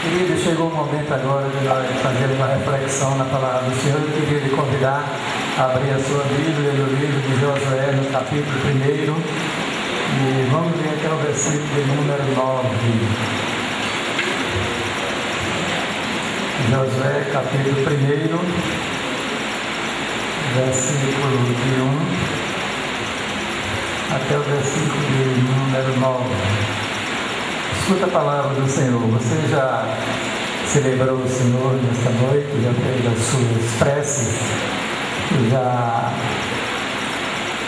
Querido, chegou o momento agora de nós fazermos uma reflexão na palavra do Senhor. Eu queria lhe convidar a abrir a sua Bíblia no livro de Josué, no capítulo 1, e vamos ler até o versículo de número 9. Josué, capítulo 1, versículo de 1 até o versículo de número 9. Escuta a palavra do Senhor. Você já celebrou o Senhor nesta noite, já fez as suas preces, já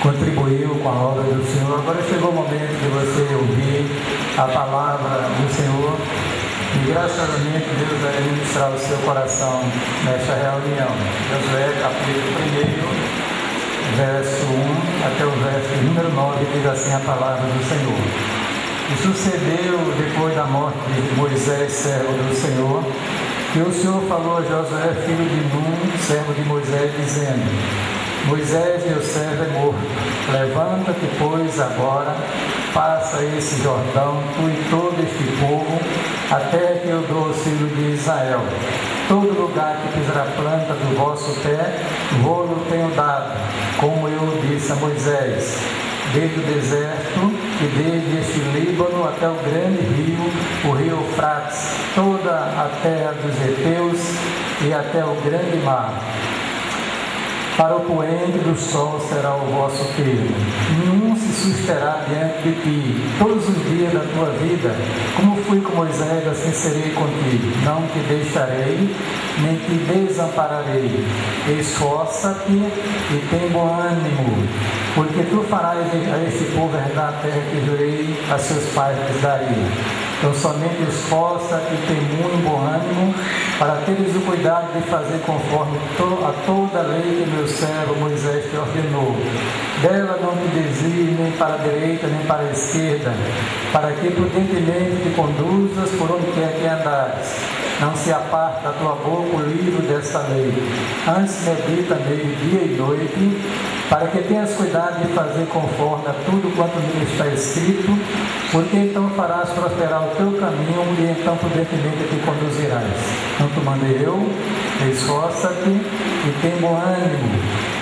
contribuiu com a obra do Senhor. Agora chegou o momento de você ouvir a palavra do Senhor e graciosamente Deus vai ministrar o seu coração nesta reunião. Josué, capítulo 1, verso 1 até o verso número 9, diz assim a palavra do Senhor. E sucedeu, depois da morte de Moisés, servo do Senhor, que o Senhor falou a Josué, filho de Nun, servo de Moisés, dizendo: Moisés, meu servo, é morto. Levanta-te, pois, agora, passa esse Jordão, tu e todo este povo, até que eu dou aos filhos de Israel. Todo lugar que pisar a planta do vosso pé, vou-lo tenho dado, como eu disse a Moisés, desde o deserto e desde este Líbano até o grande rio, o rio Eufrates, toda a terra dos heteus e até o grande mar. Para o poente do sol será o vosso termo. Nenhum se susterá diante de ti, todos os dias da tua vida. Como fui com Moisés, assim serei contigo. Não te deixarei, nem te desampararei. Esforça-te e tem bom ânimo, porque tu farás a este povo herdar a terra que jurei a seus pais lhes daria. Então somente esforça e tem muito bom ânimo, para teres o cuidado de fazer conforme a toda a lei que meu servo Moisés te ordenou. Dela não te desvie nem para a direita nem para a esquerda, para que prudentemente te conduzas por onde quer que andares. Não se aparte da tua boca o livro desta lei. Antes medita nele dia e noite, para que tenhas cuidado de fazer conforme a tudo quanto nele está escrito, porque então farás prosperar o teu caminho e então prudentemente te conduzirás. Não te mandei eu, esforça-te e tem bom ânimo.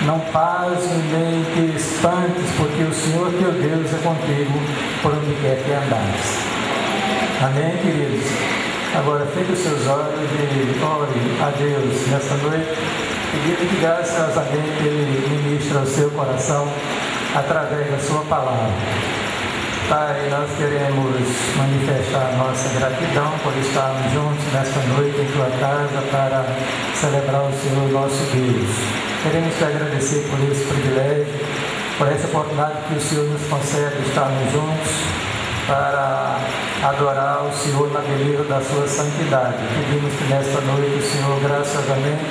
Não pasme nem te espantes, porque o Senhor teu Deus é contigo por onde quer que andares. Amém, queridos? Agora, feche os seus olhos e ore a Deus nesta noite, pedindo que graciosamente Ele ministra o seu coração através da sua palavra. Pai, nós queremos manifestar a nossa gratidão por estarmos juntos nesta noite em Tua casa para celebrar o Senhor nosso Deus. Queremos te agradecer por esse privilégio, por essa oportunidade que o Senhor nos concede de estarmos juntos para adorar o Senhor na beleza da sua santidade. Pedimos que nesta noite o Senhor graciosamente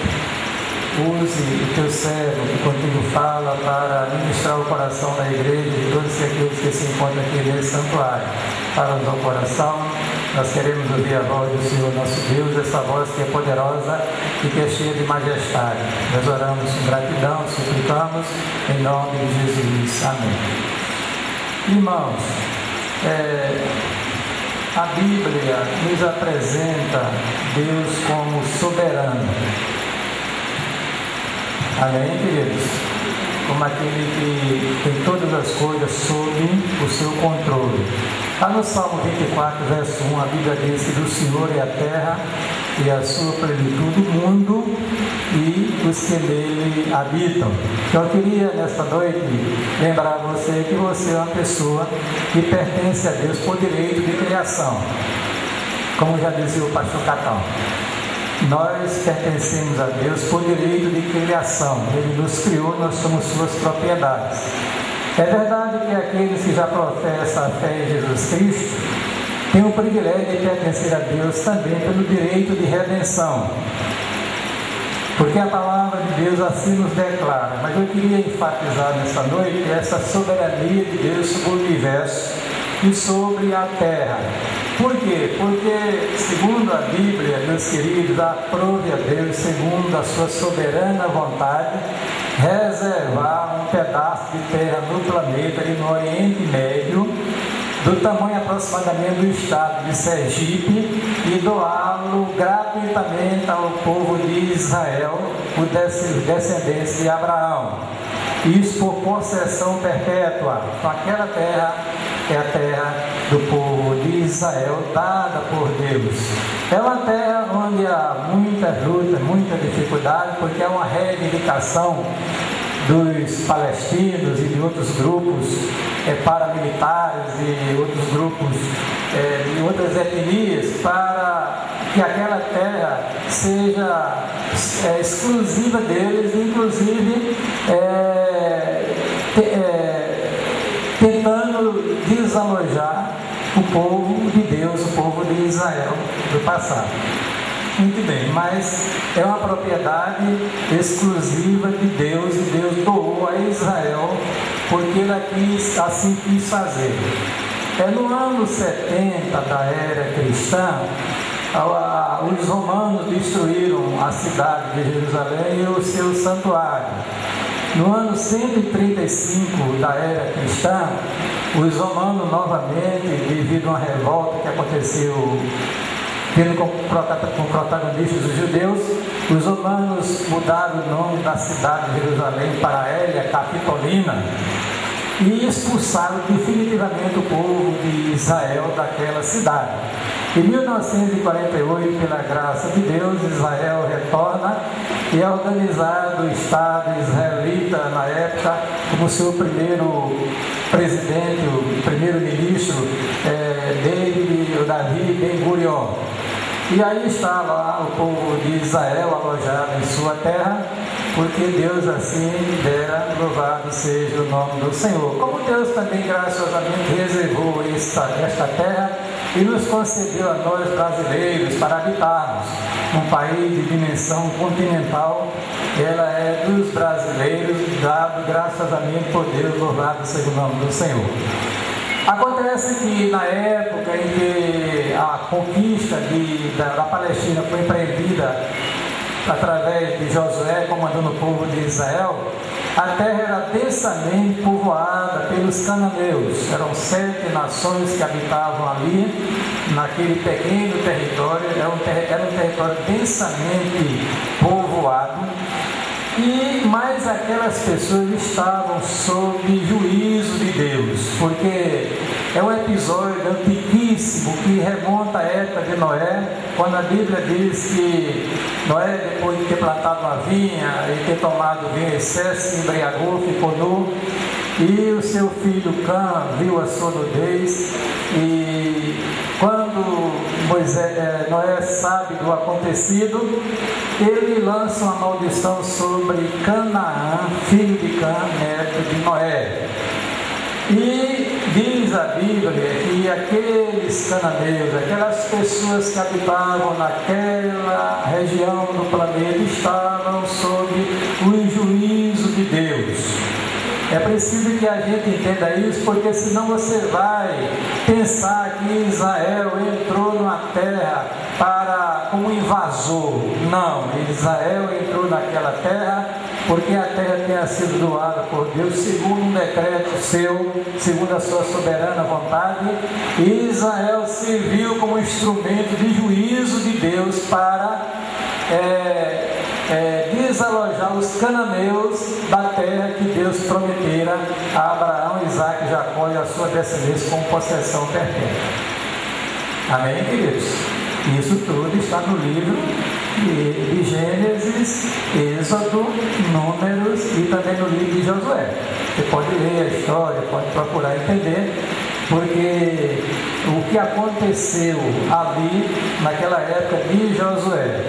use o teu servo que contigo fala para ministrar o coração da igreja de todos aqueles que se encontram aqui nesse santuário. Fala-nos ao coração, nós queremos ouvir a voz do Senhor nosso Deus, essa voz que é poderosa e que é cheia de majestade. Nós oramos com gratidão, suplicamos em nome de Jesus. Amém. Irmãos, a Bíblia nos apresenta Deus como soberano. Amém, queridos? Como aquele que tem todas as coisas sob o seu controle. Lá no Salmo 24, verso 1, a Bíblia diz que do Senhor é a terra e a sua plenitude, o mundo e os que nele habitam. Então eu queria nesta noite lembrar você que você é uma pessoa que pertence a Deus por direito de criação. Como já dizia o pastor Catão, nós pertencemos a Deus por direito de criação. Ele nos criou, nós somos suas propriedades. É verdade que aqueles que já professam a fé em Jesus Cristo têm o privilégio de pertencer a Deus também pelo direito de redenção, porque a palavra de Deus assim nos declara. Mas eu queria enfatizar nesta noite essa soberania de Deus sobre o universo e sobre a terra. Por quê? Porque, segundo a Bíblia, meus queridos, aprove a Deus, segundo a sua soberana vontade, reservar um pedaço de terra no planeta e no Oriente Médio, do tamanho aproximadamente do estado de Sergipe, e doá-lo gratuitamente ao povo de Israel, os descendentes de Abraão. Isso por concessão perpétua. Então aquela terra é a terra do povo de Israel, dada por Deus. É uma terra onde há muita luta, muita dificuldade, porque é uma reivindicação dos palestinos e de outros grupos paramilitares e outros grupos de outras etnias, para que aquela terra seja exclusiva deles, inclusive tentando desalojar o povo de Deus, o povo de Israel do passado. Muito bem, mas é uma propriedade exclusiva de Deus, e Deus doou a Israel porque ele assim quis fazer. No ano 70 da era cristã, os romanos destruíram a cidade de Jerusalém e o seu santuário. No ano 135 da era cristã, os romanos novamente, devido a uma revolta que aconteceu tendo como protagonistas os judeus, os romanos mudaram o nome da cidade de Jerusalém para Hélia Capitolina e expulsaram definitivamente o povo de Israel daquela cidade. Em 1948, pela graça de Deus, Israel retorna e é organizado o Estado israelita na época como seu primeiro presidente, o primeiro-ministro, Davi Ben-Gurion. E aí está lá o povo de Israel alojado em sua terra, porque Deus assim dera, louvado seja o nome do Senhor. Como Deus também graciosamente reservou esta terra e nos concedeu a nós brasileiros para habitarmos um país de dimensão continental, ela é dos brasileiros, dado graciosamente por Deus, louvado seja o nome do Senhor. Acontece que na época em que a conquista da Palestina foi empreendida através de Josué comandando o povo de Israel, a terra era densamente povoada pelos cananeus. Eram 7 nações que habitavam ali, naquele pequeno território. Era um território densamente povoado. Mas aquelas pessoas estavam sob juízo de Deus, porque é um episódio antiquíssimo que remonta à época de Noé, quando a Bíblia diz que Noé, depois de ter plantado uma vinha e ter tomado vinho em excesso, se embriagou, ficou nu, e o seu filho Cã viu a sua nudez, e quando Noé sabe do acontecido, ele lança uma maldição sobre Canaã, filho de Cã, neto de Noé. E diz a Bíblia que aqueles cananeus, aquelas pessoas que habitavam naquela região do planeta, estavam sob o juízo de Deus. É preciso que a gente entenda isso, porque senão você vai pensar que Israel entrou numa terra como invasor. Não, Israel entrou naquela terra porque a terra tinha sido doada por Deus segundo um decreto seu, segundo a sua soberana vontade, e Israel serviu como instrumento de juízo de Deus para desalojar os cananeus da terra que Deus prometera a Abraão, Isaque e Jacó e a sua descendência como possessão perpétua. Amém, queridos? Isso tudo está no livro de Gênesis, Êxodo, Números e também no livro de Josué. Você pode ler a história, pode procurar entender, porque o que aconteceu ali naquela época de Josué.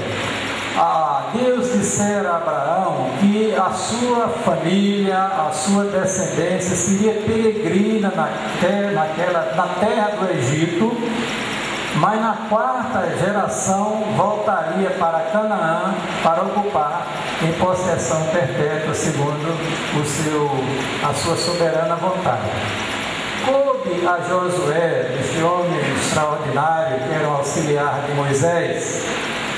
Deus dissera a Abraão que a sua família, a sua descendência seria peregrina na terra do Egito, mas na 4ª geração voltaria para Canaã para ocupar em possessão perpétua segundo a sua soberana vontade. Coube a Josué, este homem extraordinário que era um auxiliar de Moisés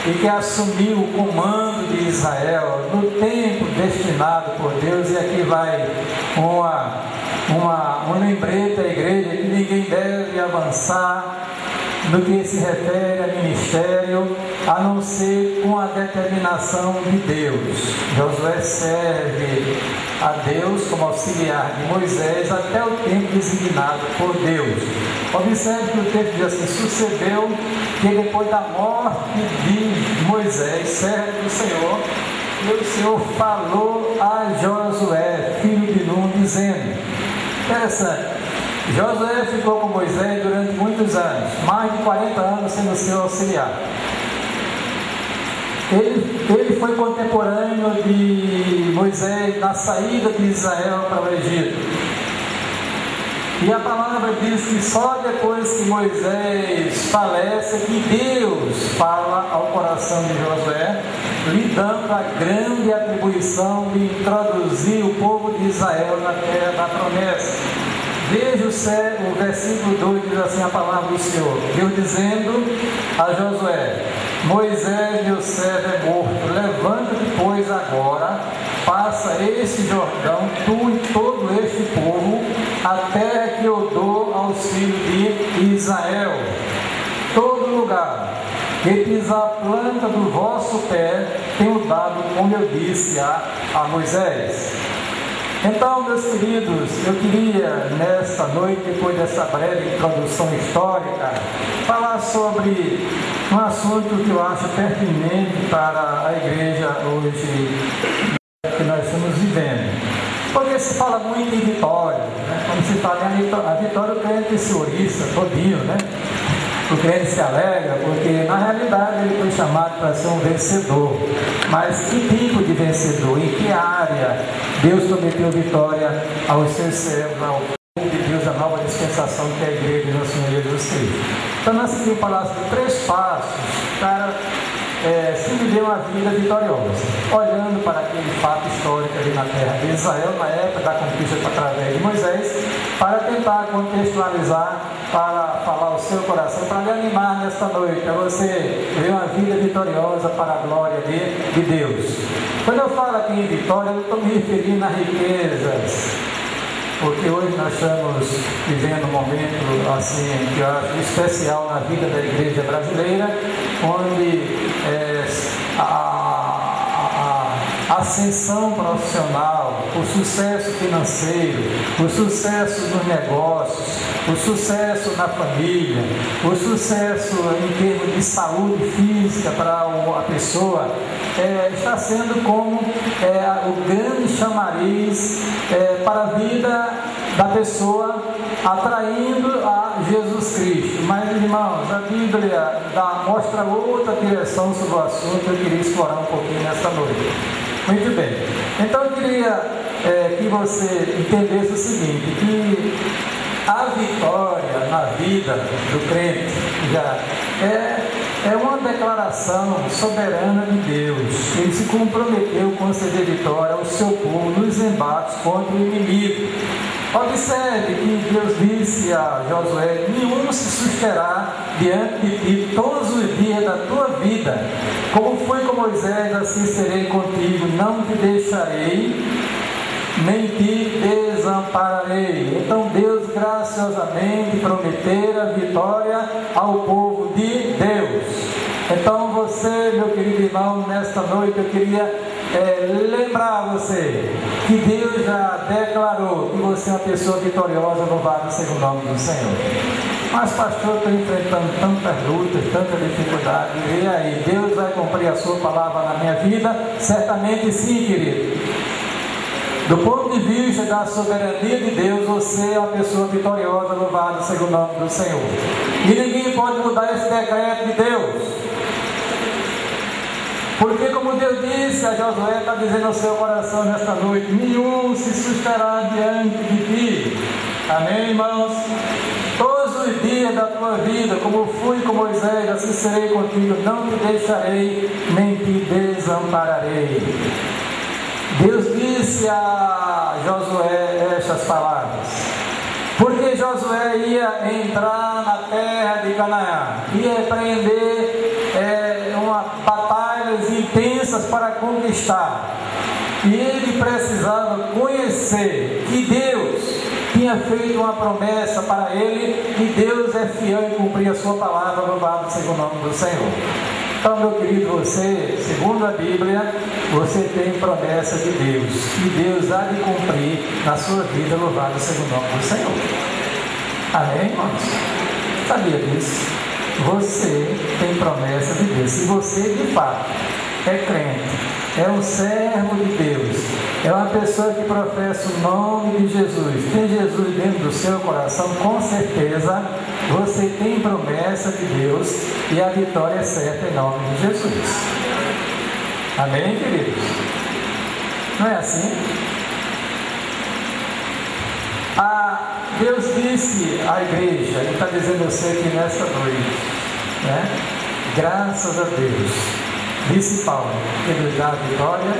e que assumiu o comando de Israel no tempo destinado por Deus, e aqui vai uma um lembrete à igreja que ninguém deve avançar no que se refere a ministério, a não ser com a determinação de Deus. Josué serve a Deus como auxiliar de Moisés até o tempo designado por Deus. Observe que o texto diz assim: sucedeu que depois da morte de Moisés, servo do Senhor, o Senhor falou a Josué, filho de Nun, dizendo, interessante, Josué ficou com Moisés durante muitos anos, mais de 40 anos sendo seu auxiliar. Ele foi contemporâneo de Moisés na saída de Israel para o Egito. E a palavra diz que só depois que Moisés falece que Deus fala ao coração de Josué, lhe dando a grande atribuição de introduzir o povo de Israel na terra da promessa. Veja o versículo 2, diz assim a palavra do Senhor, Deus dizendo a Josué: Moisés, meu servo, é morto, levanta-te, pois, agora, passa este Jordão, tu e todo este povo, a terra que eu dou aos filhos de Israel. Todo lugar que pisar a planta do vosso pé, tenho dado, como eu disse a Moisés. Então, meus queridos, eu queria, nesta noite, depois dessa breve introdução histórica, falar sobre um assunto que eu acho pertinente para a igreja hoje que nós estamos vivendo. Porque se fala muito em vitória, né? Quando se fala em a vitória, o crente se ouriça todinho, né? O crente se alegra, porque na realidade ele foi chamado para ser um vencedor. Mas que tipo de vencedor? Em que área Deus prometeu vitória aos seus servos, ao povo de Deus, a nova dispensação que é a igreja do nosso Senhor Jesus Cristo? Então nós queríamos falar sobre 3 passos para se viver uma vida vitoriosa, olhando para aquele fato histórico ali na terra de Israel, na época da conquista através de Moisés, para tentar contextualizar, para falar o seu coração, para lhe animar nesta noite, a você viver uma vida vitoriosa para a glória de Deus. Quando eu falo aqui em vitória, eu estou me referindo a riquezas, porque hoje nós estamos vivendo um momento assim, que eu acho especial na vida da igreja brasileira, onde a ascensão profissional, o sucesso financeiro, o sucesso nos negócios, o sucesso na família, o sucesso em termos de saúde física para a pessoa, está sendo como o grande chamariz para a vida da pessoa, atraindo a Jesus Cristo. Mas, irmãos, a Bíblia mostra outra direção sobre o assunto, eu queria explorar um pouquinho nesta noite. Muito bem. Então, eu queria que você entendesse o seguinte, que a vitória na vida do crente já é uma declaração soberana de Deus. Ele se comprometeu com conceder vitória ao seu povo nos embates contra o inimigo. Observe que Deus disse a Josué: nenhum se susterá diante de ti todos os dias da tua vida. Como fui com Moisés, assim serei contigo, não te deixarei, nem te desampararei. Então Deus graciosamente prometera a vitória ao povo de Deus. Então você, meu querido irmão, nesta noite eu queria lembrar você que Deus já declarou que você é uma pessoa vitoriosa, louvado seja o nome do Senhor. Mas pastor, estou enfrentando tantas lutas, tanta dificuldade, e aí, Deus vai cumprir a sua palavra na minha vida? Certamente sim, querido. Do ponto de vista da soberania de Deus, você é uma pessoa vitoriosa, louvado seja o nome do Senhor. E ninguém pode mudar esse decreto de Deus. Porque, como Deus disse a Josué, está dizendo ao seu coração nesta noite: nenhum se susterá diante de ti. Amém, irmãos? Todos os dias da tua vida, como fui com Moisés, assim serei contigo, não te deixarei, nem te desampararei. Deus disse a Josué estas palavras, porque Josué ia entrar na terra de Canaã, ia empreender batalhas intensas para conquistar, e ele precisava conhecer que Deus tinha feito uma promessa para ele, e Deus é fiel em cumprir a sua palavra. Louvado seja o nome do Senhor. Então, meu querido, você, segundo a Bíblia, você tem promessa de Deus, e Deus há de cumprir na sua vida. Louvado seja o nome do Senhor. Amém, irmãos? Sabia disso? Você tem promessa de Deus. Se você de fato é crente, é um servo de Deus, é uma pessoa que professa o nome de Jesus, tem Jesus dentro do seu coração, com certeza você tem promessa de Deus, e a vitória é certa em nome de Jesus. Amém, queridos? Não é assim? Deus disse à igreja, Ele está dizendo a você aqui nesta noite, né? Graças a Deus, disse Paulo, que nos dá a vitória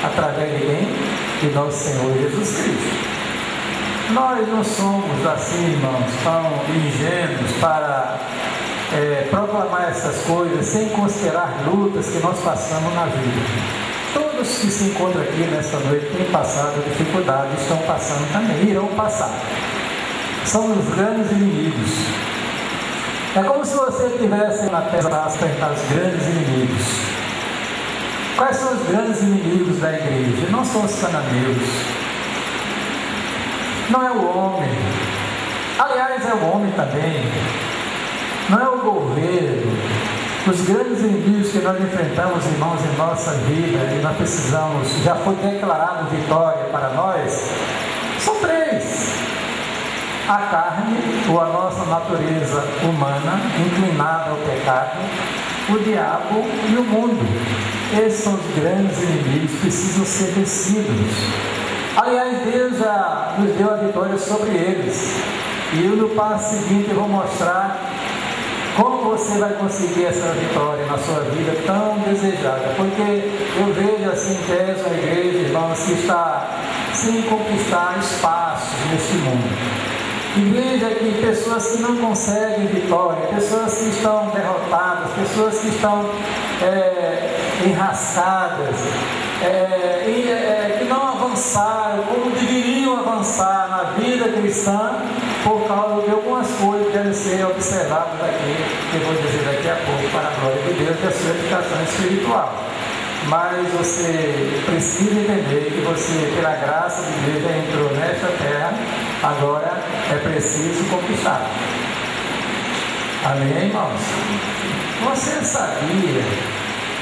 através de quem? De nosso Senhor Jesus Cristo. Nós não somos assim, irmãos, tão ingênuos para proclamar essas coisas sem considerar lutas que nós passamos na vida. Todos que se encontram aqui nesta noite têm passado dificuldades, estão passando também, irão passar. São os grandes inimigos. É como se você estivesse na terra para enfrentar os grandes inimigos. Quais são os grandes inimigos da igreja? Não são os cananeus, não é o homem, aliás é o homem também, não é o governo. Os grandes inimigos que nós enfrentamos, irmãos, em nossa vida, e nós precisamos, já foi declarado vitória para nós, são três: a carne, ou a nossa natureza humana, inclinada ao pecado, o diabo e o mundo. Esses são os grandes inimigos que precisam ser vencidos. Aliás, Deus já nos deu a vitória sobre eles, e eu no passo seguinte eu vou mostrar como você vai conseguir essa vitória na sua vida tão desejada. Porque eu vejo assim em tese a igreja, irmãos, que está sem conquistar espaços neste mundo. Igreja que pessoas que não conseguem vitória, pessoas que estão derrotadas, pessoas que estão enrascadas, que não avançaram como deveriam avançar na vida cristã, por causa de algumas coisas que devem ser observadas aqui, que eu vou dizer daqui a pouco, para a glória de Deus e a sua edificação espiritual. Mas você precisa entender que você, pela graça de Deus, já entrou nesta terra, agora é preciso conquistar. Amém, irmãos? Você sabia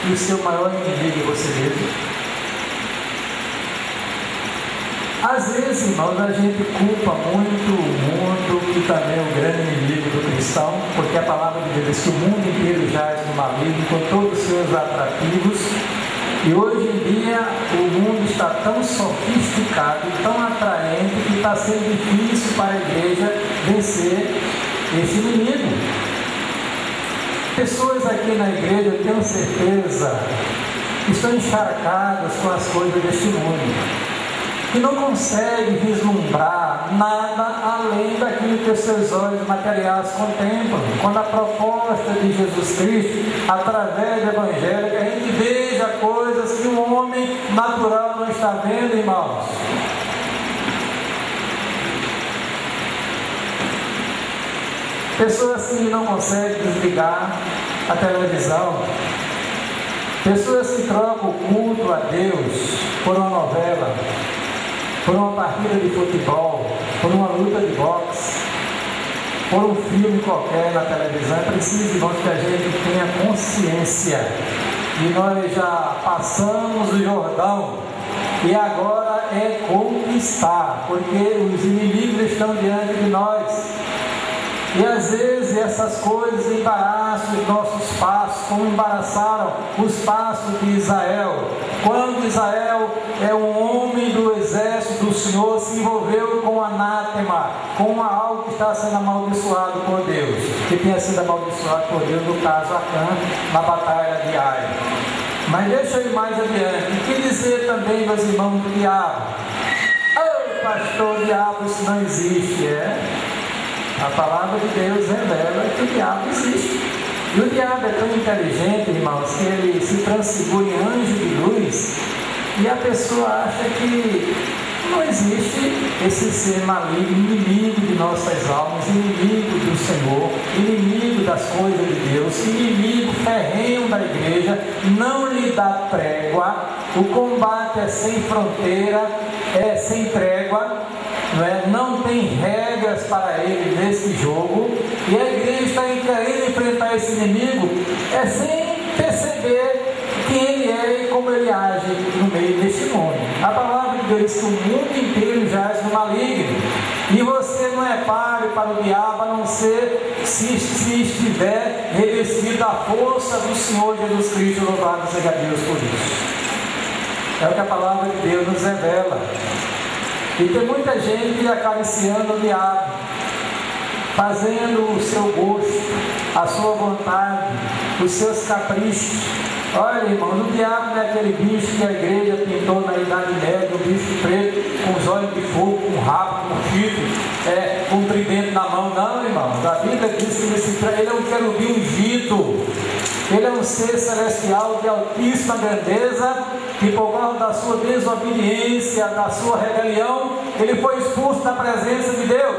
que o seu maior inimigo é você mesmo? Às vezes, irmãos, a gente culpa muito o mundo, que também é o grande inimigo do cristão, porque a palavra de Deus diz que o mundo inteiro jaz no maligno, com todos os seus atrativos. E hoje em dia o mundo está tão sofisticado e tão atraente que está sendo difícil para a igreja vencer esse inimigo. Pessoas aqui na igreja, eu tenho certeza, estão encharcadas com as coisas deste mundo, que não conseguem vislumbrar nada além daquilo que os seus olhos materiais contemplam. Quando a proposta de Jesus Cristo, através do Evangelho, que a gente veja coisas que o homem natural não está vendo, irmãos. Pessoas que não conseguem desligar a televisão, pessoas que trocam o culto a Deus por uma novela, por uma partida de futebol, por uma luta de boxe, por um filme qualquer na televisão. É preciso, irmãos, que a gente tenha consciência de nós já passamos o Jordão e agora é conquistar, porque os inimigos estão diante de nós. E às vezes essas coisas embaraçam os nossos passos, como embaraçaram os passos de Israel. Quando Israel é um homem do exército do Senhor, se envolveu com anátema, com algo que está sendo amaldiçoado por Deus, que tinha sido amaldiçoado por Deus, no caso Acã, na batalha de Ai. Mas deixa eu ir mais adiante. O que dizer também, meus irmãos, do diabo? Oh, pastor, o diabo, isso não existe, A palavra de Deus revela que o diabo existe. E o diabo é tão inteligente, irmãos, que ele se transfigura em anjo de luz, e a pessoa acha que Não existe esse ser maligno, inimigo de nossas almas, inimigo do Senhor, inimigo das coisas de Deus, inimigo ferrenho da igreja, não lhe dá trégua. O combate é sem fronteira, é sem trégua, não tem regras para ele nesse jogo, e a igreja está querendo enfrentar esse inimigo sem perceber quem ele é e como ele age no meio deste mundo. A palavra de Deus diz que o mundo inteiro jaz no maligno, e você não é páreo para o diabo, a não ser se estiver revestido da força do Senhor Jesus Cristo. Louvado seja Deus por isso. É o que a palavra de Deus nos revela. E tem muita gente acariciando o diabo, fazendo o seu gosto, a sua vontade, os seus caprichos. Olha, irmão, o diabo não é aquele bicho que a igreja pintou na Idade Média, um bicho preto, com os olhos de fogo, com rabo, com chifre, com um tridente na mão. Não, irmão, a Bíblia diz que ele é um querubim ungido. Ele é um ser celestial de altíssima grandeza, que por causa da sua desobediência, da sua rebelião, ele foi expulso da presença de Deus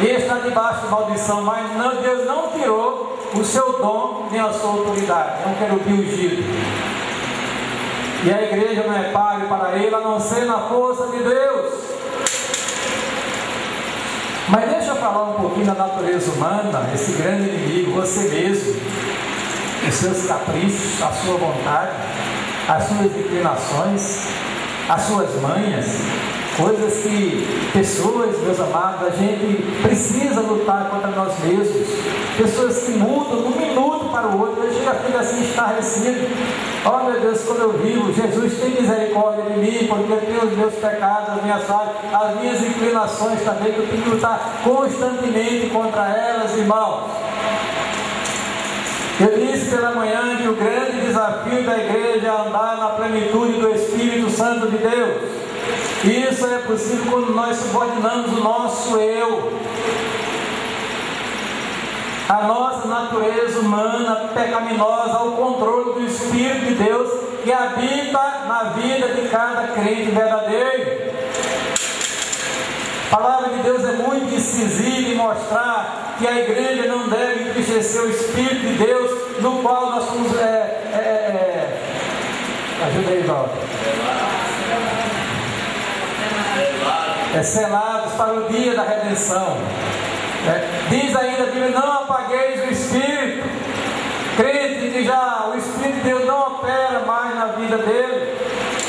e está debaixo de maldição. Mas não, Deus não tirou o seu dom nem a sua autoridade. É um querubim ungido, e a igreja não é páreo para ele, a não ser na força de Deus. Mas deixa eu falar um pouquinho da natureza humana, esse grande inimigo, você mesmo, os seus caprichos, a sua vontade, as suas inclinações, as suas manhas, coisas que pessoas, meus amados, a gente precisa lutar contra nós mesmos. Pessoas que mudam de um minuto para o outro, eu chego a ficar assim estarrecido. Oh meu Deus, quando eu vivo, Jesus tem misericórdia de mim, porque eu tenho os meus pecados, as minhas falhas, as minhas inclinações também, que eu tenho que lutar constantemente contra elas, irmãos. Eu disse pela manhã que o grande desafio da igreja é andar na plenitude do Espírito Santo de Deus. Isso é possível quando nós subordinamos o nosso eu, a nossa natureza humana pecaminosa, ao controle do Espírito de Deus que habita na vida de cada crente verdadeiro. A palavra de Deus é muito incisiva em mostrar que a igreja não deve entristecer o Espírito de Deus, no qual nós somos ajuda aí, Walter. Selados para o dia da redenção. Diz ainda a Bíblia: não apagueis o Espírito. Crente que já o Espírito de Deus não opera mais na vida dele,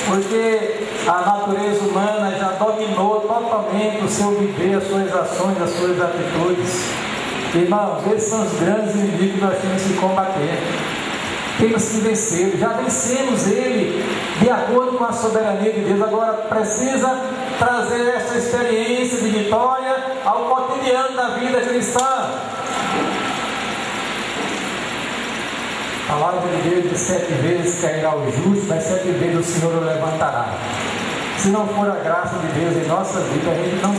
porque a natureza humana já dominou totalmente o seu viver, as suas ações, as suas atitudes. Irmãos, esses são os grandes inimigos que nós temos que combater. Temos que vencer. Já vencemos ele de acordo com a soberania de Deus. Agora precisa trazer essa experiência de vitória ao cotidiano da vida cristã. A palavra de Deus diz: 7 vezes cairá o justo, mas 7 vezes o Senhor o levantará. Se não for a graça de Deus em nossa vida, a gente não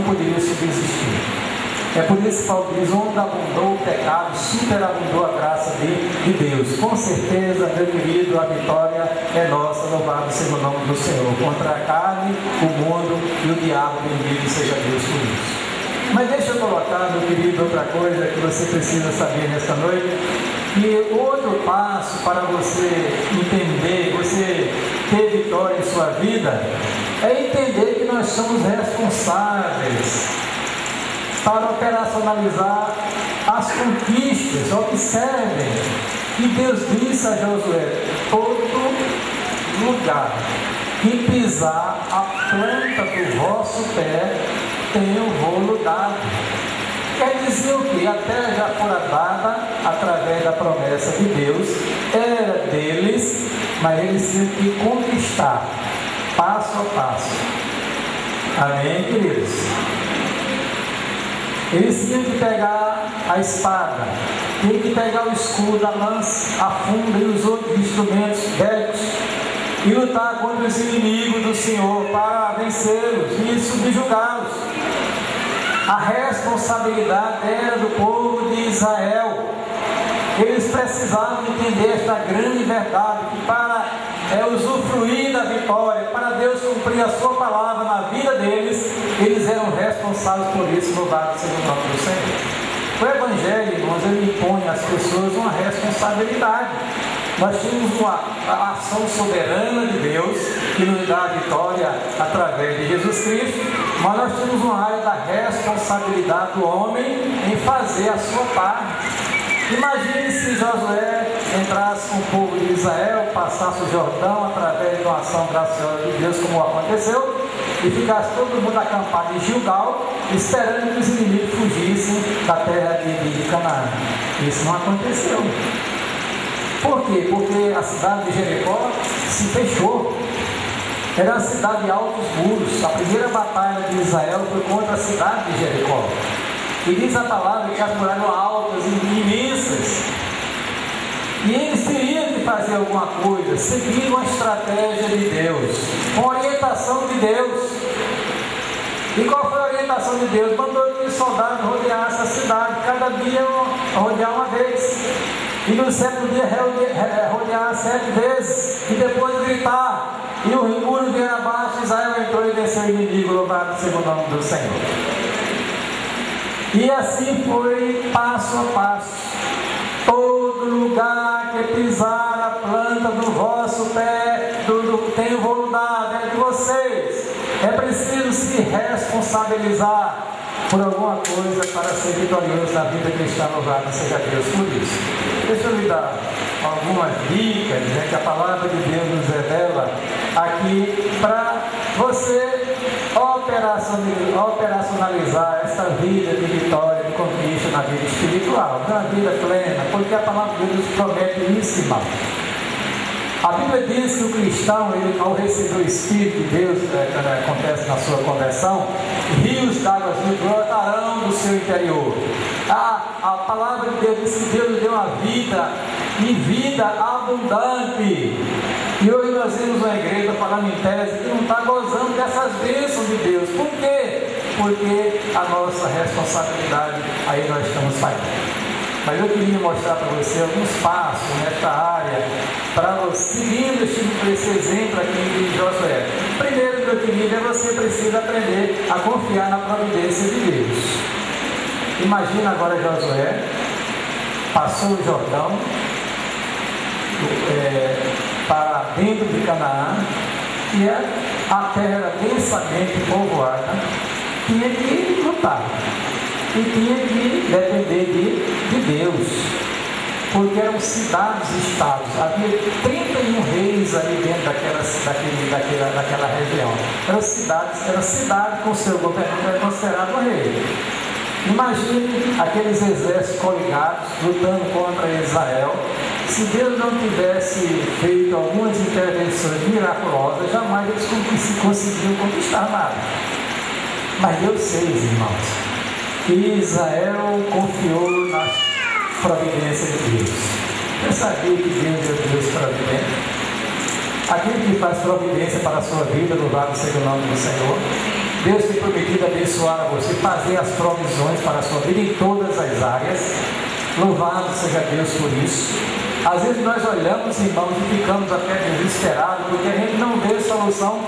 poderia subsistir. É por isso que Paulo diz: onde abundou o pecado, superabundou a graça de Deus. Com certeza, meu querido, a vitória é nossa. Louvado seja o nome do Senhor. Contra a carne, o mundo e o diabo, bendito seja Deus por isso. Mas deixa eu colocar, meu querido, outra coisa que você precisa saber nesta noite. E outro passo para você entender, você ter vitória em sua vida, é entender que nós somos responsáveis para operacionalizar as conquistas. Observem que Deus disse a Josué: todo lugar que pisar a planta do vosso pé, tenho vou dado. Quer dizer o que? A terra já fora dada através da promessa de Deus, era deles, mas eles tinham que conquistar passo a passo. Amém, queridos? Eles tinham que pegar a espada, tinham que pegar o escudo, a lança, a funda e os outros instrumentos bélicos e lutar contra os inimigos do Senhor para vencê-los e subjugá-los. A responsabilidade era do povo de Israel. Eles precisavam entender esta grande verdade, que para é usufruir da vitória, para Deus cumprir a sua palavra na vida deles, eles eram responsáveis por isso, louvado seja o nome do Senhor. O Evangelho, irmãos, ele impõe às pessoas uma responsabilidade. Nós temos a ação soberana de Deus, que nos dá a vitória através de Jesus Cristo, mas nós temos uma área da responsabilidade do homem em fazer a sua parte. Imagine se Josué entrasse com o povo de Israel, passasse o Jordão através de uma ação graciosa de Deus, como aconteceu, e ficasse todo mundo acampado em Gilgal, esperando que os inimigos fugissem da terra de Canaã. Isso não aconteceu. Por quê? Porque a cidade de Jericó se fechou. Era uma cidade de altos muros. A primeira batalha de Israel foi contra a cidade de Jericó. E diz a palavra que as muralhas eram altas e imensas. E eles teriam que fazer alguma coisa, seguir uma estratégia de Deus, uma orientação de Deus. E qual foi a orientação de Deus? Mandou que os soldados rodeassem a cidade, cada dia rodear uma vez. E no sétimo dia rodear 7 vezes, e depois gritar. E o muro veio abaixo, Israel entrou e venceu o inimigo, louvado seja o nome do Senhor. E assim foi passo a passo. Todo lugar que pisar a planta do vosso pé, tenho vou dar é de vocês. É preciso se responsabilizar por alguma coisa para ser vitorioso na vida cristã, louvado seja Deus por isso. Deixa eu lhe dar algumas dicas, que a palavra de Deus nos revela aqui para você operacionalizar essa vida de vitória, de conquista na vida espiritual, na vida plena, porque a palavra de Deus promete isso, irmão. A Bíblia diz que o cristão, ele, ao receber o Espírito de Deus, quando acontece na sua conversão, rios d'água brotarão do seu interior. A palavra de Deus diz que Deus deu uma vida, e vida abundante. E hoje nós vemos uma igreja falando em tese que não está gozando dessas bênçãos de Deus. Por quê? Porque a nossa responsabilidade, aí nós estamos falhando. Mas eu queria mostrar para você alguns passos nesta área, para você, seguindo esse exemplo aqui de Josué. Primeiro, meu querido, você precisa aprender a confiar na providência de Deus. Imagina agora Josué, passou o Jordão, para dentro de Canaã, e a terra era densamente povoada, tinha que lutar. E tinha que depender de Deus, porque eram cidades-estados. Havia 31 reis ali dentro daquela região. Era cidade com seu governador, era considerado um rei. Imagine aqueles exércitos coligados lutando contra Israel. Se Deus não tivesse feito algumas intervenções miraculosas, jamais eles conseguiam conquistar nada. Mas Deus fez, irmãos. E Israel confiou na providência de Deus. Você sabia que Deus é Deus providente? Aquele que faz providência para a sua vida, louvado seja o nome do Senhor. Deus tem prometido abençoar a você, fazer as provisões para a sua vida em todas as áreas. Louvado seja Deus por isso. Às vezes nós olhamos, irmãos, e ficamos até desesperados, porque a gente não vê solução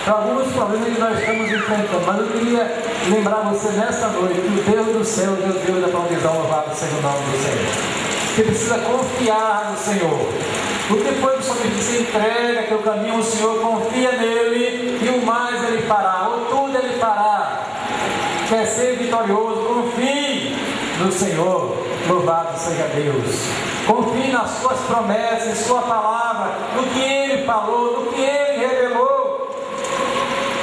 para alguns problemas que nós estamos enfrentando. Mas eu queria lembrar você nesta noite que o Deus do céu, o Deus da provisão, louvado seja o nome do Senhor. Você precisa confiar no Senhor. O que foi que o Senhor disse? Entrega teu caminho ao Senhor, confia nele, e o mais ele fará, ou tudo ele fará. Quer ser vitorioso, confie no Senhor, louvado seja Deus. Confie nas suas promessas, em sua palavra, no que ele falou, no que ele revelou,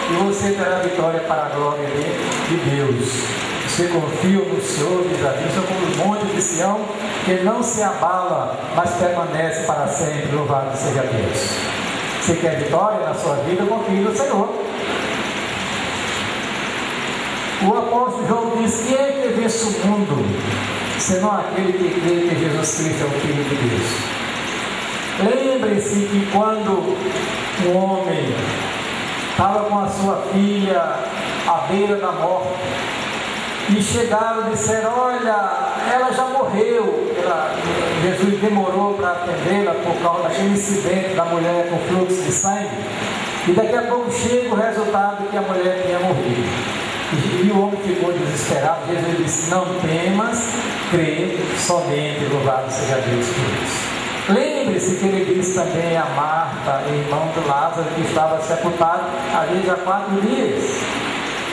e você terá vitória para a glória de Deus. Você confia no Senhor, diz a Bíblia, como o monte de Sião, que não se abala, mas permanece para sempre, louvado seja Deus. Você quer vitória na sua vida? Confie no Senhor. O apóstolo João diz: quem é que vence o mundo, senão aquele que crê que Jesus Cristo é o Filho de Deus? Lembre-se que quando um homem estava com a sua filha à beira da morte, E chegaram e disseram: olha, ela já morreu. Jesus demorou para atendê-la por causa daquele incidente da mulher com fluxo de sangue. E daqui a pouco chega o resultado que a mulher tinha morrido. E o homem ficou desesperado. Jesus disse: não temas, crê somente, louvado seja Deus por isso. Lembre-se que ele disse também a Marta, irmão de Lázaro, que estava sepultado ali já 4 dias.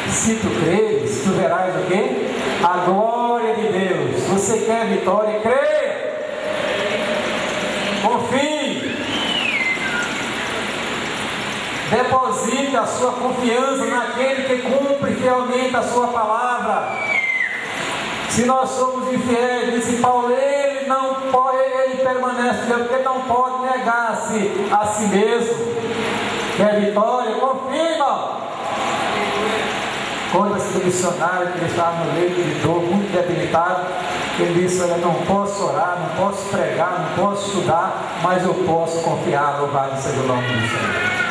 Se tu creres, tu verás o quê? A glória de Deus. Você quer vitória? Creia! Confie! Deposite a sua confiança naquele que cumpre fielmente a sua palavra. Se nós somos infiéis, disse Paulo, ele não pode, ele permanece fiel, porque não pode negar-se a si mesmo. Quer vitória? Confie, irmão! Conta-se do missionário que estava no leito de dor, muito debilitado. Ele disse: olha, não posso orar, não posso pregar, não posso estudar, mas eu posso confiar, louvado seja o nome do Senhor.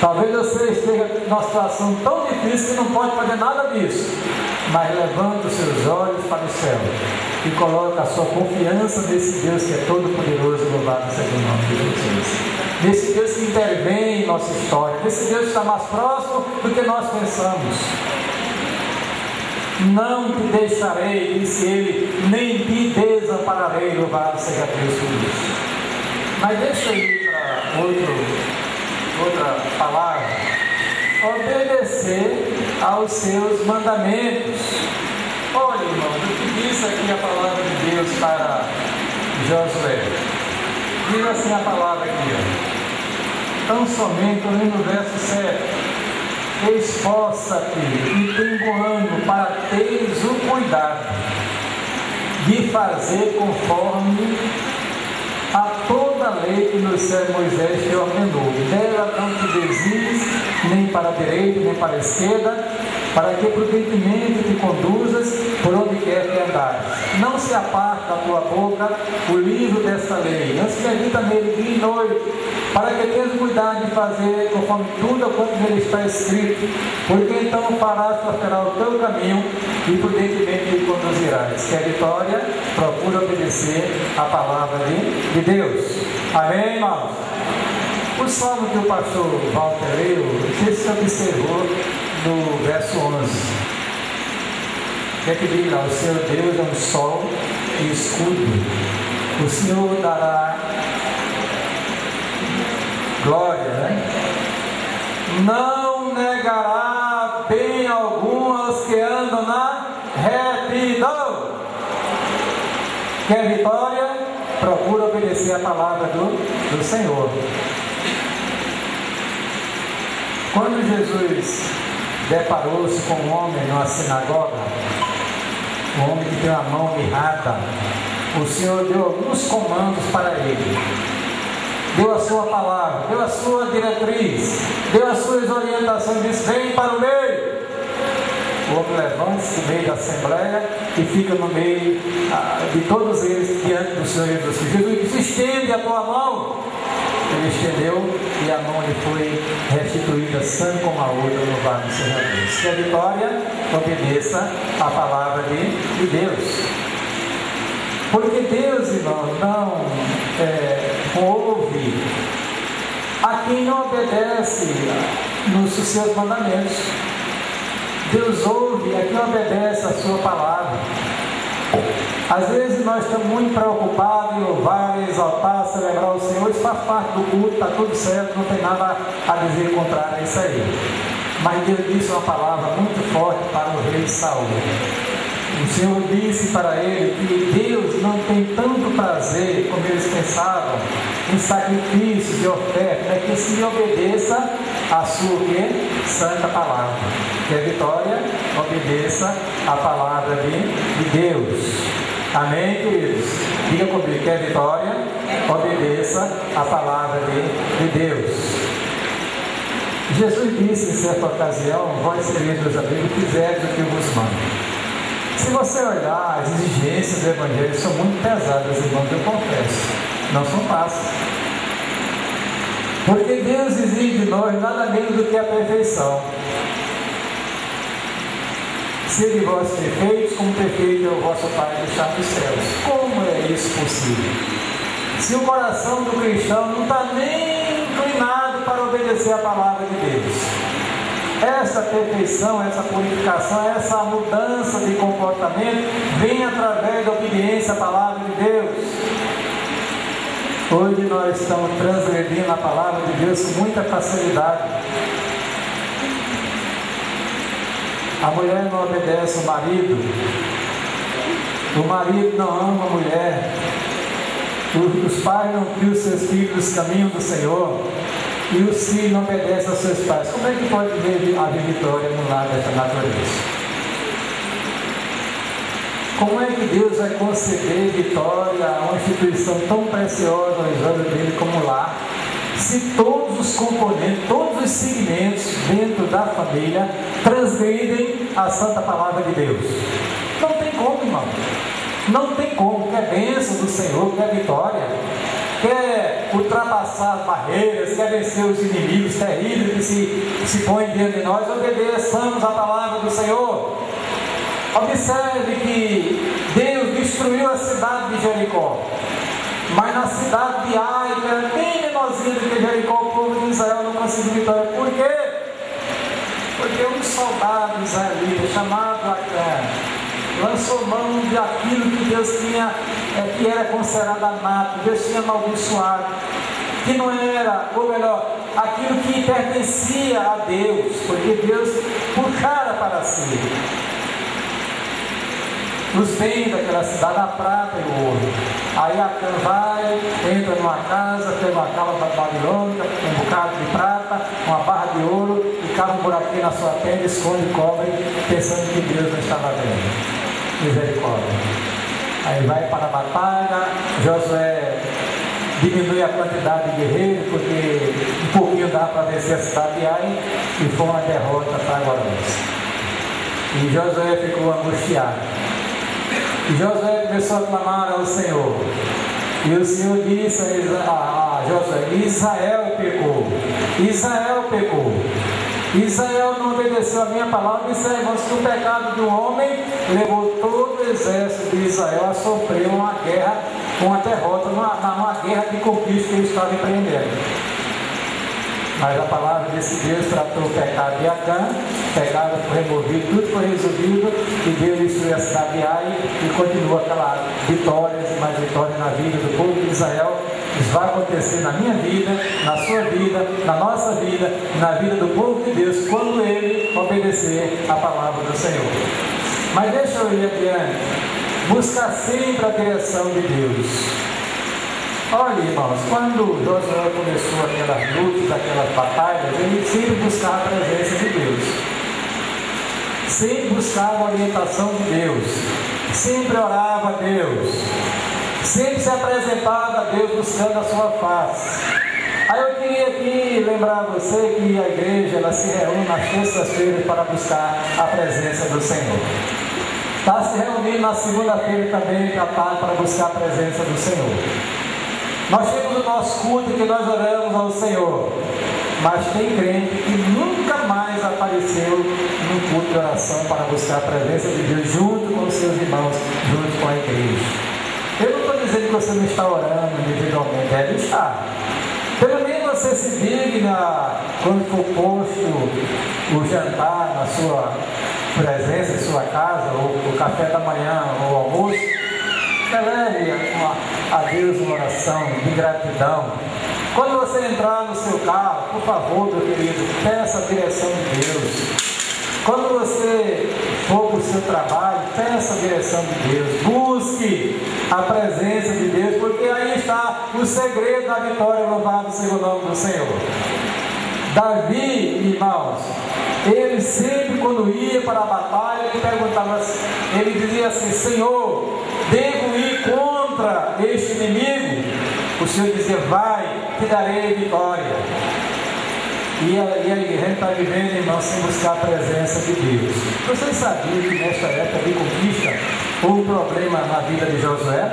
Talvez você esteja numa situação tão difícil que não pode fazer nada disso, mas levanta os seus olhos para o céu e coloca a sua confiança nesse Deus que é todo poderoso, louvado seja o nome de Jesus. Nesse Deus que intervém em nossa história, nesse Deus que está mais próximo do que nós pensamos. Não te deixarei, disse ele, nem te desampararei, louvado seja Deus por isso. Mas deixa eu ir para outra palavra. Obedecer aos seus mandamentos. Olha, irmão, o que diz aqui a palavra de Deus para Josué? Diz assim a palavra aqui, ó. Tão somente, no verso 7, esforça-te e tem bom ânimo para teres o cuidado de fazer conforme a toda a lei que nos servo Moisés te ordenou. Dela não te desvies, nem para a direita, nem para a esquerda, para que prudentemente te conduzas por onde quer que andares. Não se aparte da tua boca o livro desta lei, antes medita nele dia e noite, para que tenhas cuidado de fazer conforme tudo quanto nele está escrito, porque então farás prosperar o teu caminho e prudentemente te conduzirás. Quer vitória? Procura obedecer a palavra de Deus. Amém, irmãos? O salmo que o pastor Walter leu, não sei se você observou no verso 11. Quer que diga lá: o Senhor Deus é um sol e escudo. O Senhor dará glória, né? Não negará bem algum aos que andam na retidão. Quer vitória? Procura obedecer a palavra do Senhor. Quando Jesus deparou-se com um homem numa sinagoga, um homem que tem a mão mirrada, o Senhor deu alguns comandos para ele. Deu a sua palavra, deu a sua diretriz, deu as suas orientações, disse: vem para o meio. O homem levanta-se no meio da assembleia e fica no meio de todos eles diante do Senhor Jesus. Jesus disse: estende a tua mão. Ele estendeu e a mão lhe foi restituída, sangue como a outra, louvado seja Deus. Que a vitória obedeça a palavra de Deus. Porque Deus, irmão, não ouve a quem não obedece nos seus mandamentos. Deus ouve a quem obedece a sua palavra. Às vezes nós estamos muito preocupados em louvar, exaltar, celebrar o Senhor. Isso faz parte do culto, está tudo certo, não tem nada a dizer contrário a isso aí. Mas Deus disse uma palavra muito forte para o rei Saul. O Senhor disse para ele que Deus não tem tanto prazer como eles pensavam em sacrifícios e ofertas, é que se obedeça a sua santa palavra. Que a vitória obedeça a palavra de Deus. Amém, queridos? Diga comigo: que a vitória obedeça a palavra de Deus. Jesus disse em certa ocasião: vós sereis meus amigos, fizeres o que eu vos mando. Se você olhar, as exigências do Evangelho são muito pesadas, irmãos, eu confesso, não são fáceis. Porque Deus exige de nós nada menos do que a perfeição. Sede vós perfeitos, como perfeito é o vosso Pai que está nos céus. Como é isso possível? Se o coração do cristão não está nem inclinado para obedecer a palavra de Deus. Essa perfeição, essa purificação, essa mudança de comportamento vem através da obediência à palavra de Deus. Hoje nós estamos transgredindo a palavra de Deus com muita facilidade. A mulher não obedece o marido não ama a mulher, os pais não criam seus filhos nos caminhos do Senhor, e os filhos não obedecem aos seus pais. Como é que pode haver vitória no lar dessa natureza? Como é que Deus vai conceder vitória a uma instituição tão preciosa aos olhos dele como o lar, se todos os componentes, todos os segmentos dentro da família transgridem a santa palavra de Deus? Não tem como, irmão. Não tem como. Quer bênção do Senhor, quer vitória, quer ultrapassar as barreiras, quer vencer os inimigos terríveis que se põem diante de nós, obedeçamos a palavra do Senhor. Observe que Deus destruiu a cidade de Jericó, mas na cidade de Ai, que era bem menorzinha do que Jericó, o povo de Israel não conseguiu vitória. Por quê? Porque um soldado israelita chamado Acã lançou mão de aquilo que Deus tinha, que era considerado anato, Deus tinha amaldiçoado, que não era, ou melhor, aquilo que pertencia a Deus, porque Deus puxara para si os bens daquela cidade, a prata e o ouro. Aí Acã vai, entra numa casa, tem uma cava babilônica, um bocado de prata, uma barra de ouro, e cava um buraquinho na sua tenda, esconde e cobre, pensando que Deus não estava vendo. Misericórdia. Aí vai para a batalha, Josué diminui a quantidade de guerreiros, porque um pouquinho dá para vencer a cidade de Ai, e foi uma derrota fragorosa. E Josué ficou angustiado. E Josué começou a clamar ao Senhor. E o Senhor disse a Josué: Israel pecou. Israel pecou. Israel não obedeceu a minha palavra. Israel, que o pecado de um homem levou todo o exército de Israel a sofrer uma guerra, uma derrota, uma guerra de conquista que ele estava empreendendo. Mas a palavra desse Deus tratou o pecado de Acã, o pecado foi removido, tudo foi resolvido, e Deus destruiu a cidade de Ai, e continua aquela vitórias e mais vitórias na vida do povo de Israel. Isso vai acontecer na minha vida, na sua vida, na nossa vida, na vida do povo de Deus, quando ele obedecer a palavra do Senhor. Mas deixa eu ir adiante. Buscar sempre a direção de Deus. Olha, irmãos, quando Josué começou aquelas lutas, aquelas batalhas, ele sempre buscava a presença de Deus, sempre buscava a orientação de Deus, sempre orava a Deus, sempre se apresentava a Deus buscando a sua face. Aí eu queria aqui lembrar a você que a igreja ela se reúne nas terças-feiras para buscar a presença do Senhor. Está se reunindo na segunda-feira também para buscar a presença do Senhor. Nós temos o nosso culto que nós oramos ao Senhor, mas tem crente que nunca mais apareceu no culto de oração para buscar a presença de Deus junto com os seus irmãos, junto com a igreja. Eu não estou dizendo que você não está orando individualmente, deve estar. Pelo menos você se digna, quando for posto o jantar na sua presença, em sua casa, ou o café da manhã, ou o almoço, eleve a Deus uma oração de gratidão. Quando você entrar no seu carro, por favor, meu querido, peça a direção de Deus. Quando você for para o seu trabalho, peça a direção de Deus. Busque a presença de Deus, porque aí está o segredo da vitória. Louvado seja o nome do Senhor. Davi, irmãos, ele sempre quando ia para a batalha, ele perguntava assim, ele dizia assim: Senhor, devo ir contra este inimigo? O Senhor dizia: vai, te darei vitória. E aí a gente está vivendo, irmão, sem buscar a presença de Deus. Vocês sabiam que nesta época de conquista houve um problema na vida de Josué?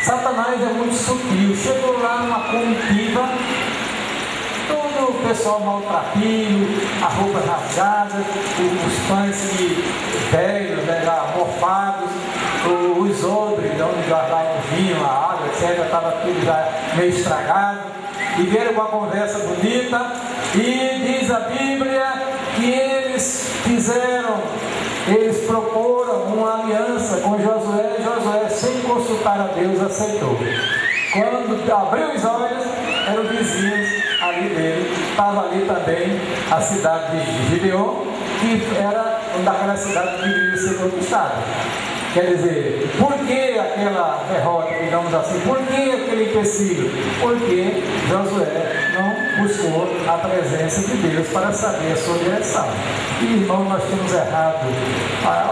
Satanás é muito sutil. Chegou lá numa comitiva todo o pessoal maltrapilho, a roupa rasgada, os pães velhos, né, mofados, os odres, onde guardavam o vinho, a água, etc., estava tudo já meio estragado, e vieram com uma conversa bonita, e diz a Bíblia que eles proporam uma aliança com Josué, e Josué, sem consultar a Deus, aceitou. Quando abriu os olhos, eram vizinhos ali dele, estava ali também a cidade de Gibeon, que era uma daquelas cidades que deveria ser conquistada. Quer dizer, por que aquela derrota, digamos assim? Por que aquele empecilho? Porque Josué não buscou a presença de Deus para saber a sua direção. E, irmão, nós temos errado.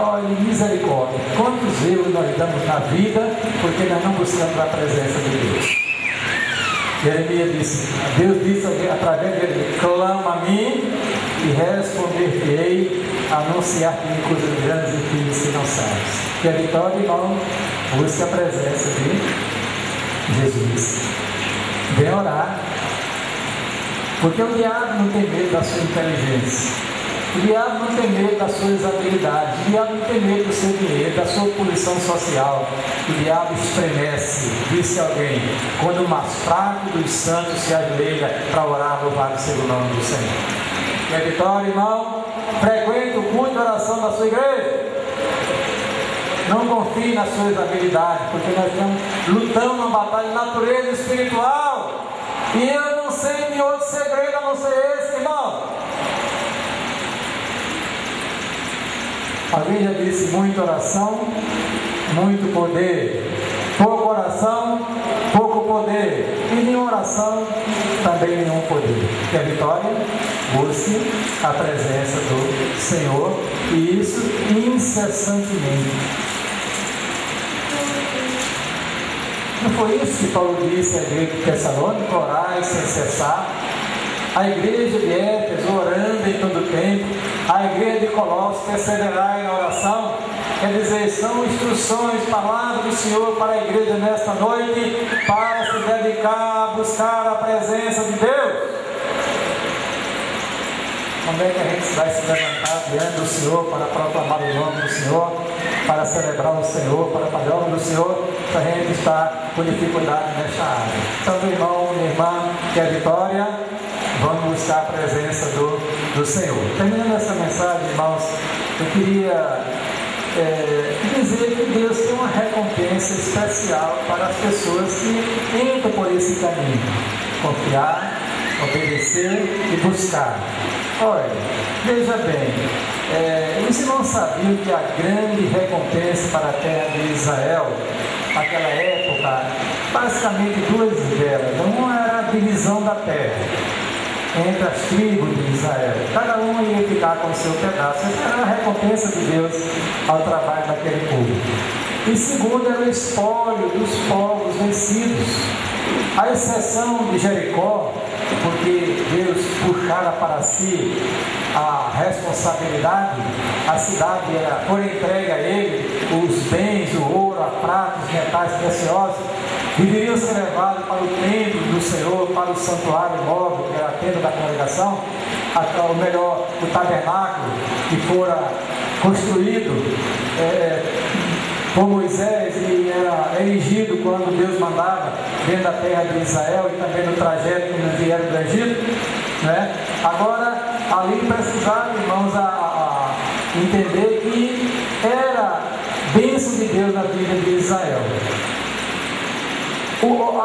Olha, misericórdia. Quantos erros nós damos na vida porque nós não buscamos a presença de Deus? Jeremias disse, Deus disse através dele, clama a mim e responder-te-ei, anunciar-te coisas grandes e firmes que não sabes. Que a vitória, irmão, busque a presença de Jesus. Vem orar, porque o diabo não tem medo da sua inteligência. O diabo não tem medo das suas habilidades, o diabo não tem medo do seu dinheiro, da sua posição social. O diabo estremece, disse alguém, quando o mais fraco dos santos se ajoelha para orar, louvado seja o nome do Senhor. E a vitória, irmão, frequente o culto de oração da sua igreja. Não confie nas suas habilidades, porque nós estamos lutando uma batalha de natureza espiritual. E eu não sei de outro segredo a não ser esse, irmão. Alguém já disse, muita oração, muito poder. Pouca oração, pouco poder. E nenhuma oração, também nenhum poder. Que a vitória busque a presença do Senhor, e isso incessantemente. Não foi isso que Paulo disse à igreja de Tessalônica, orai sem cessar? A igreja de Éfeso, orando em todo tempo. A igreja de Colossos, perseverai na oração. Quer dizer, são instruções, palavras do Senhor para a igreja nesta noite, para se dedicar a buscar a presença de Deus. Como é que a gente vai se levantar diante do Senhor para proclamar o nome do Senhor, para celebrar o Senhor, para fazer o nome do Senhor, se a gente está com dificuldade nesta área? Então, meu irmão, minha irmã, que a vitória, vamos buscar a presença do Senhor. Terminando essa mensagem, irmãos, eu queria dizer que Deus tem uma recompensa especial para as pessoas que entram por esse caminho: confiar, obedecer e buscar. Olha, veja bem, os irmãos sabiam que a grande recompensa para a terra de Israel, naquela época, basicamente duas delas. Uma era a divisão da terra entre as tribos de Israel. Cada uma ia ficar com o seu pedaço. Essa era a recompensa de Deus ao trabalho daquele povo. E segundo, era o espólio dos povos vencidos. A exceção de Jericó, porque Deus puxara para si a responsabilidade, a cidade foi entregue a ele, os bens, o ouro, a prata, os metais preciosos, deveriam ser levados para o templo do Senhor, para o santuário móvel, que era a tenda da congregação, ou melhor, o tabernáculo, que fora construído por Moisés e era erigido quando Deus mandava dentro da terra de Israel e também no trajeto que nos vieram do Egito, né? Agora, ali precisava, irmãos, a entender que era bênção de Deus na vida de Israel.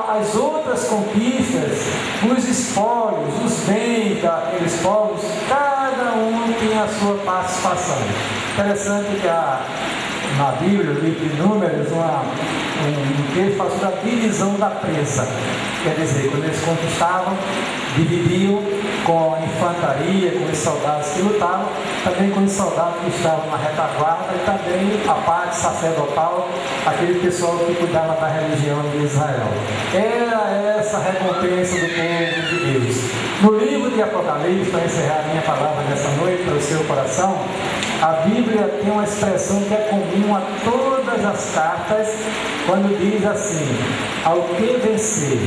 As outras conquistas, os espólios, os bens daqueles povos, cada um tinha a sua participação. Interessante que na Bíblia, no livro de Números, um texto fala sobre a divisão da presa. Quer dizer, quando eles conquistavam, dividiam com a infantaria, com os soldados que lutavam, também com os soldados que estavam na retaguarda e também a parte sacerdotal, aquele pessoal que cuidava da religião de Israel. Era essa a recompensa do povo de Deus. No livro de Apocalipse, para encerrar a minha palavra nessa noite para o seu coração, a Bíblia tem uma expressão que é comum a todas as cartas, quando diz assim: ao que vencer,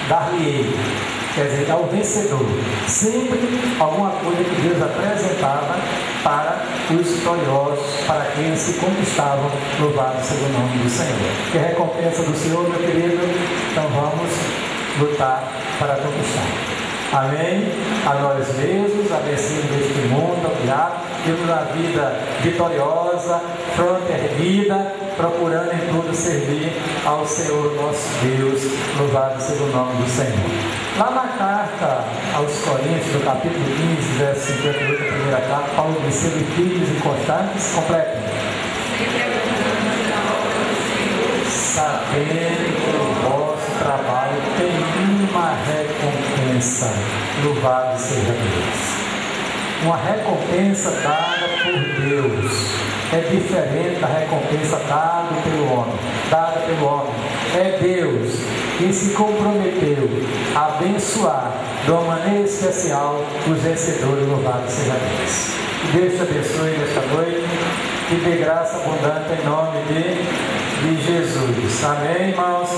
dar-lhe-ei quer dizer, ao vencedor. Sempre alguma coisa que Deus apresentava para os vitoriosos, para aqueles que conquistavam. Louvado seja o nome do Senhor. Que a recompensa do Senhor, meu querido, então vamos lutar para conquistar. Amém? A nós mesmos, a vencendo deste mundo, obrigado. Temos uma vida vitoriosa, fronte erguida, procurando em tudo servir ao Senhor nosso Deus. Louvado seja o nome do Senhor. Lá na carta aos Coríntios, no capítulo 15, verso 58, a primeira carta, Paulo diz: sede firmes e constantes, completem. Sabendo que o vosso trabalho tem uma recompensa. Louvado seja Deus. Uma recompensa dada por Deus é diferente da recompensa dada pelo homem. É Deus quem se comprometeu a abençoar de uma maneira especial os vencedores. Louvado seja Deus. Que Deus te abençoe nesta noite, que dê graça abundante em nome de Jesus. Amém, irmãos?